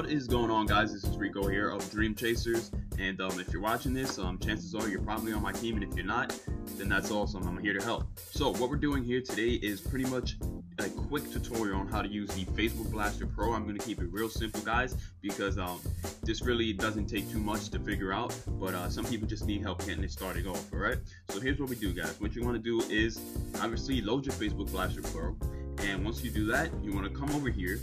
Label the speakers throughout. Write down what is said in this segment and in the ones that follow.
Speaker 1: What is going on, guys? This is Rico here of Dream Chasers, and if you're watching this, chances are you're probably on my team, and if you're not, then that's awesome. I'm here to help. So what we're doing here today is pretty much a quick tutorial on how to use the Facebook Blaster Pro. I'm going to keep it real simple, guys, because this really doesn't take too much to figure out, but some people just need help getting it started off. Alright, so here's what we do, guys. What you want to do is obviously load your Facebook Blaster Pro, and once you do that, you want to come over here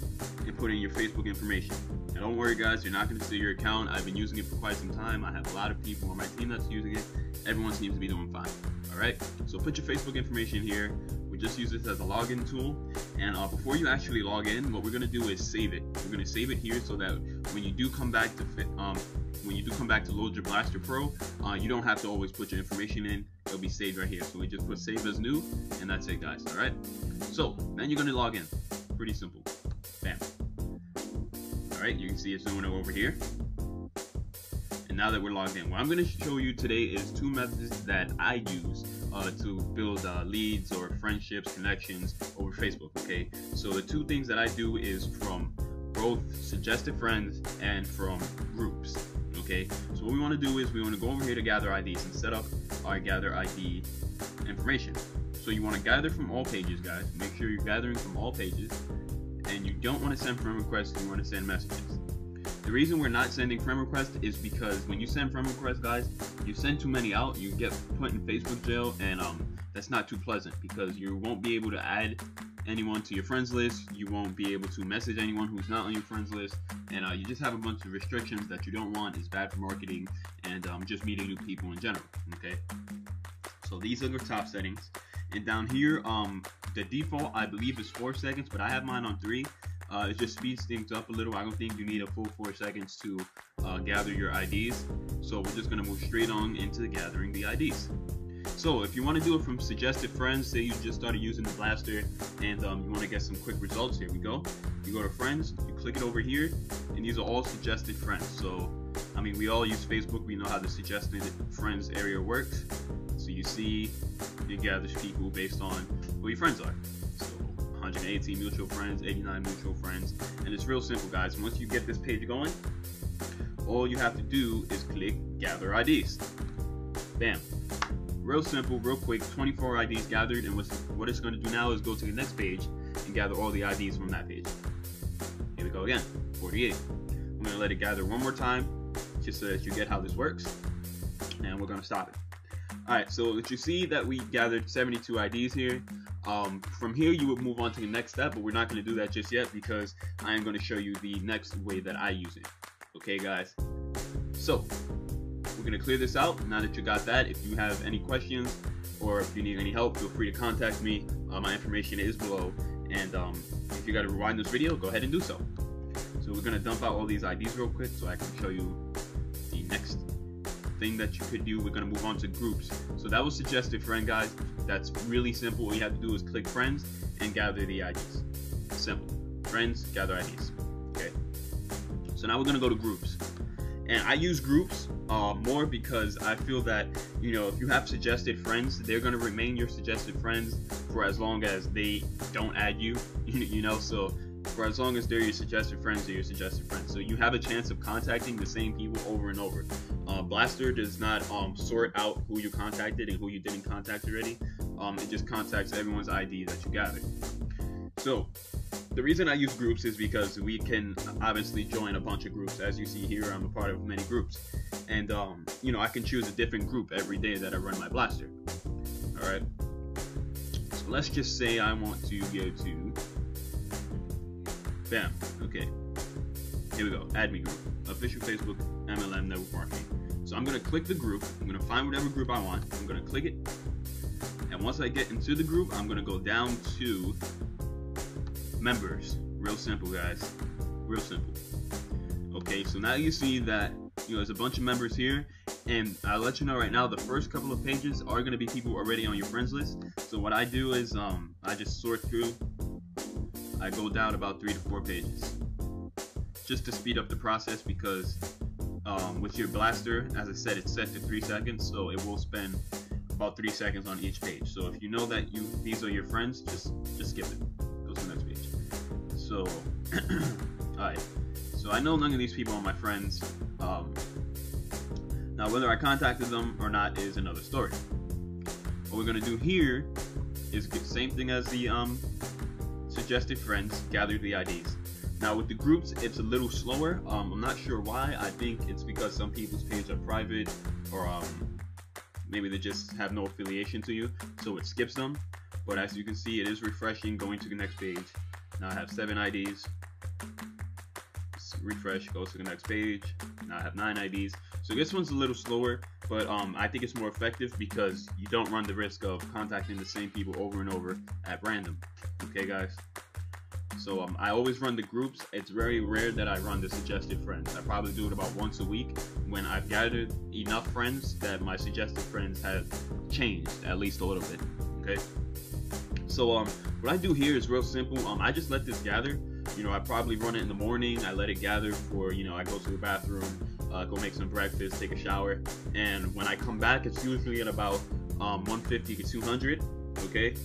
Speaker 1: and put in your Facebook information. Now don't worry, guys, you're not going to see your account. I've been using it for quite some time. I have a lot of people on my team that's using it. Everyone seems to be doing fine. Alright, so put your Facebook information here. We just use this as a login tool, and before you actually log in, what we're going to do is save it. We're going to save it here so that when you do come back to load your Blaster Pro, you don't have to always put your information in. It'll be saved right here. So we just put save as new, and that's it, guys. Alright, so then you're going to log in. Pretty simple. Bam. Alright, you can see it's doing it over here. And now that we're logged in, what I'm going to show you today is two methods that I use to build leads or friendships, connections over Facebook. Okay, so the two things that I do is from both suggested friends and from groups. Okay, so what we want to do is we want to go over here to gather IDs and set up our gather ID information. So you want to gather from all pages, guys. Make sure you're gathering from all pages, and you don't want to send friend requests, you want to send messages. The reason we're not sending friend requests is because when you send friend requests, guys, you send too many out, you get put in Facebook jail, and that's not too pleasant because you won't be able to add anyone to your friends list, you won't be able to message anyone who's not on your friends list, and you just have a bunch of restrictions that you don't want. It's bad for marketing and just meeting new people in general. Okay, so these are the top settings, and down here the default I believe is 4 seconds, but I have mine on 3. It just speeds things up a little. I don't think you need a full 4 seconds to gather your IDs. So we're just going to move straight on into gathering the IDs. So if you want to do it from suggested friends, say you just started using the Blaster and you want to get some quick results, here we go. You go to friends, you click it over here, and these are all suggested friends. So, I mean, we all use Facebook. We know how the suggested friends area works. So you see, it gathers people based on who your friends are. 118 mutual friends, 89 mutual friends, and it's real simple, guys. Once you get this page going, all you have to do is click gather IDs. Bam. Real simple, real quick. 24 IDs gathered, and what it's going to do now is go to the next page and gather all the IDs from that page. Here we go again, 48. I'm going to let it gather one more time just so that you get how this works, and we're going to stop it. Alright, so you see that we gathered 72 IDs here. From here you would move on to the next step, but we're not going to do that just yet because I am going to show you the next way that I use it. Okay, guys? So, we're going to clear this out. Now that you got that, if you have any questions or if you need any help, feel free to contact me. My information is below, and if you got to rewind this video, go ahead and do so. So we're going to dump out all these IDs real quick so I can show you the next thing that you could do. We're going to move on to groups. So that was suggested friend, guys. That's really simple. All you have to do is click friends and gather the IDs. Simple. Friends, gather IDs. Okay. So now we're going to go to groups. And I use groups more because I feel that, you know, if you have suggested friends, they're going to remain your suggested friends for as long as they don't add you, you know, so for as long as they're your suggested friends, they're your suggested friends. So you have a chance of contacting the same people over and over. Blaster does not sort out who you contacted and who you didn't contact already. It just contacts everyone's ID that you gathered. So the reason I use groups is because we can obviously join a bunch of groups. As you see here, I'm a part of many groups, and you know, I can choose a different group every day that I run my Blaster. All right. So let's just say I want to go to bam. Okay. Here we go. Add me group. Official Facebook MLM network marketing. So I'm going to click the group. I'm going to find whatever group I want. I'm going to click it. And once I get into the group, I'm going to go down to members. Real simple, guys. Real simple. Okay, so now you see that, you know, there's a bunch of members here. And I'll let you know right now, the first couple of pages are going to be people already on your friends list. So what I do is I just sort through. I go down about 3 to 4 pages. Just to speed up the process, because with your Blaster, as I said, it's set to 3 seconds, so it will spend about 3 seconds on each page. So if you know that these are your friends, just skip it. Go to the next page. So, alright. So So I know none of these people are my friends. Now whether I contacted them or not is another story. What we're gonna do here is the same thing as the suggested friends, gather the IDs. Now with the groups, it's a little slower. I'm not sure why. I think it's because some people's pages are private, or maybe they just have no affiliation to you, so it skips them. But as you can see, it is refreshing, going to the next page. Now I have 7 IDs. Refresh, goes to the next page. Now I have 9 IDs. So this one's a little slower, but I think it's more effective because you don't run the risk of contacting the same people over and over at random. Okay, guys? So I always run the groups. It's very rare that I run the suggested friends. I probably do it about once a week when I've gathered enough friends that my suggested friends have changed at least a little bit. Okay? So what I do here is real simple. I just let this gather. You know, I probably run it in the morning. I let it gather for, you know, I go to the bathroom, go make some breakfast, take a shower, and when I come back, it's usually at about 150 to 200. Okay,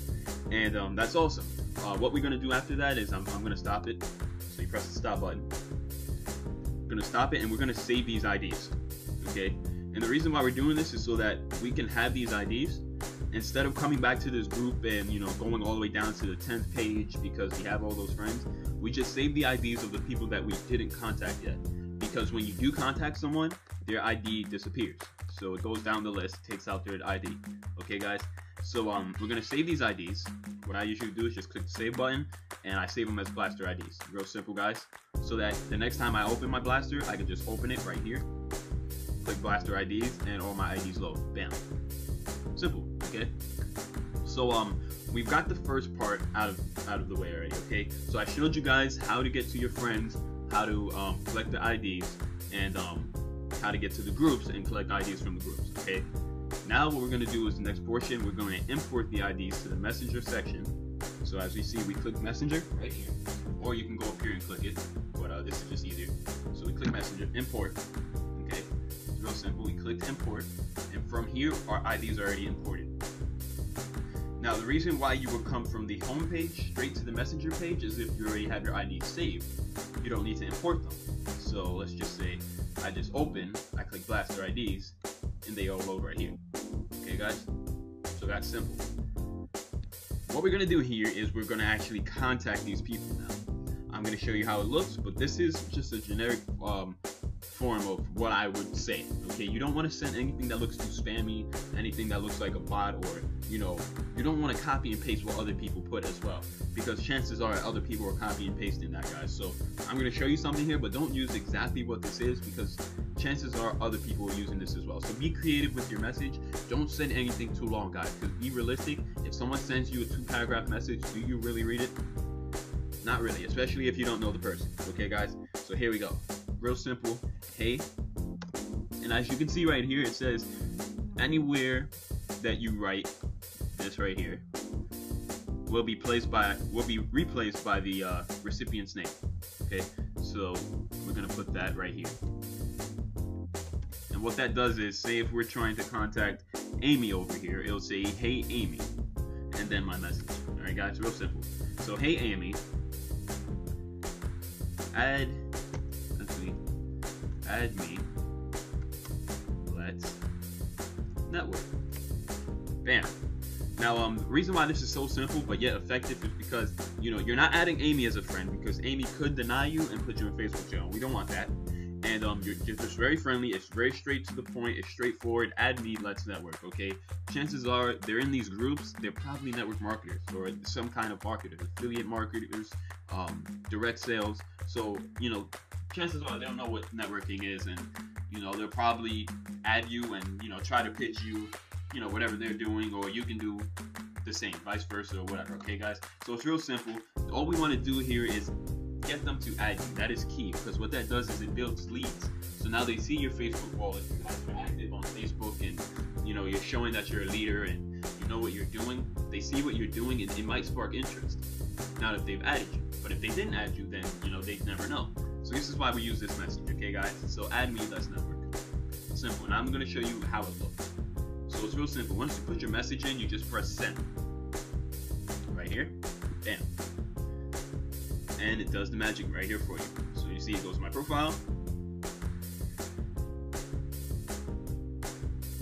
Speaker 1: and that's awesome. What we're gonna do after that is I'm gonna stop it. So you press the stop button. We're gonna stop it, and we're gonna save these IDs. Okay, and the reason why we're doing this is so that we can have these IDs instead of coming back to this group and, you know, going all the way down to the 10th page because we have all those friends. We just save the IDs of the people that we didn't contact yet, because when you do contact someone, their ID disappears. So it goes down the list, takes out their ID. Okay, guys? So we're gonna save these IDs. What I usually do is just click the save button, and I save them as blaster IDs. Real simple, guys. So that the next time I open my blaster, I can just open it right here, click blaster IDs, and all my IDs load. Bam. Simple. Okay. So we've got the first part out of the way already. Okay. So I showed you guys how to get to your friends, how to collect the IDs, and how to get to the groups and collect IDs from the groups. Okay. Now what we're going to do is the next portion, we're going to import the IDs to the messenger section. So as we see, we click messenger right here, or you can go up here and click it, but this is just easier. So we click messenger, import. Okay, it's real simple. We click import, and from here our IDs are already imported. Now the reason why you would come from the home page straight to the messenger page is if you already have your IDs saved. You don't need to import them. So let's just say I just open, I click blaster IDs, and they all load right here. Okay, guys? So that's simple. What we're going to do here is we're going to actually contact these people now. I'm going to show you how it looks, but this is just a generic form of what I would say. Okay, you don't want to send anything that looks too spammy, anything that looks like a bot, or, you know, you don't want to copy and paste what other people put as well, because chances are other people are copying and pasting that, guys. So I'm going to show you something here, but don't use exactly what this is, because chances are other people are using this as well. So be creative with your message. Don't send anything too long, guys, because be realistic. If someone sends you a 2-paragraph message, do you really read it? Not really, especially if you don't know the person. Okay, guys? So here we go. Real simple. Hey. And as you can see right here, it says anywhere that you write this right here will be replaced by the recipient's name. Okay, so we're gonna put that right here. And what that does is, say if we're trying to contact Amy over here, it'll say, hey Amy, and then my message. All right, guys, real simple. So hey Amy, add me, let's network. Bam. Now, the reason why this is so simple but yet effective is because, you know, you're not adding Amy as a friend, because Amy could deny you and put you in Facebook jail. We don't want that. And you're just very friendly. It's very straight to the point. It's straightforward. Add me, let's network. Okay. Chances are they're in these groups. They're probably network marketers or some kind of marketers, affiliate marketers, direct sales. So, you know, chances are they don't know what networking is, and, you know, they'll probably add you and, you know, try to pitch you, you know, whatever they're doing, or you can do the same, vice versa, or whatever. Okay, guys? So it's real simple. All we want to do here is get them to add you. That is key, because what that does is it builds leads. So now they see your Facebook wall. If you guys are active on Facebook and, you know, you're showing that you're a leader and you know what you're doing, they see what you're doing, and it might spark interest. Not if they've added you, but if they didn't add you, then, you know, they'd never know. So this is why we use this message. Okay, guys? So add me, let's network. Simple. And I'm going to show you how it looks. So it's real simple. Once you put your message in, you just press send. Right here. Bam. And it does the magic right here for you. So you see it goes to my profile.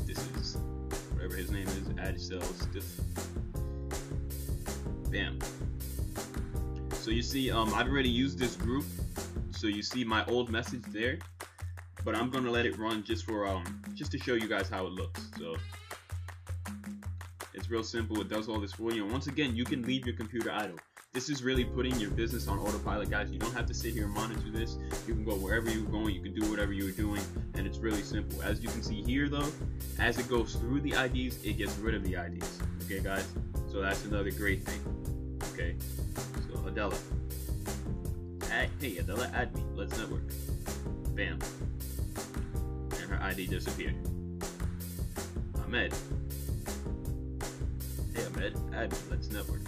Speaker 1: This is whatever his name is, add cell stiff. Bam. So you see, I've already used this group, so you see my old message there, but I'm gonna let it run just for just to show you guys how it looks. So it's real simple. It does all this for you. And once again, you can leave your computer idle. This is really putting your business on autopilot, guys. You don't have to sit here and monitor this. You can go wherever you're going. You can do whatever you're doing, and it's really simple. As you can see here, though, as it goes through the IDs, it gets rid of the IDs. Okay, guys? So that's another great thing. Okay? So, Adela. Hey, Adela, add me. Let's network. Bam. And her ID disappeared. Ahmed. Hey, Ahmed, add me. Let's network.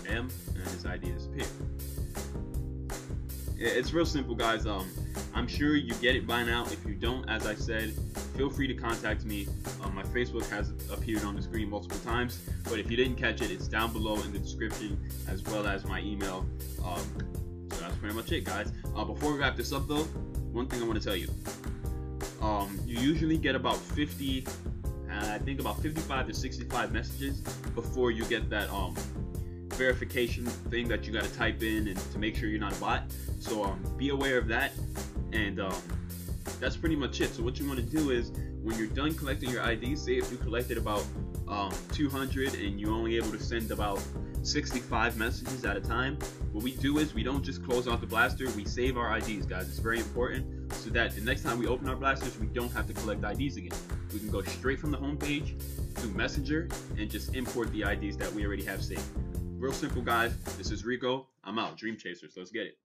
Speaker 1: Bam, and his ID disappeared. It's real simple, guys. I'm sure you get it by now. If you don't, as I said, feel free to contact me. My Facebook has appeared on the screen multiple times, but if you didn't catch it, it's down below in the description, as well as my email. So that's pretty much it, guys. Before we wrap this up, though, one thing I want to tell you. You usually get about 50, I think about 55 to 65 messages before you get that verification thing that you got to type in and to make sure you're not a bot. So be aware of that, and that's pretty much it. So what you want to do is, when you're done collecting your IDs, say if you collected about 200 and you're only able to send about 65 messages at a time, what we do is we don't just close out the blaster, we save our IDs, guys. It's very important, so that the next time we open our blasters, we don't have to collect IDs again. We can go straight from the home page to Messenger and just import the IDs that we already have saved. Real simple, guys. This is Rico. I'm out. Dream Chasers. Let's get it.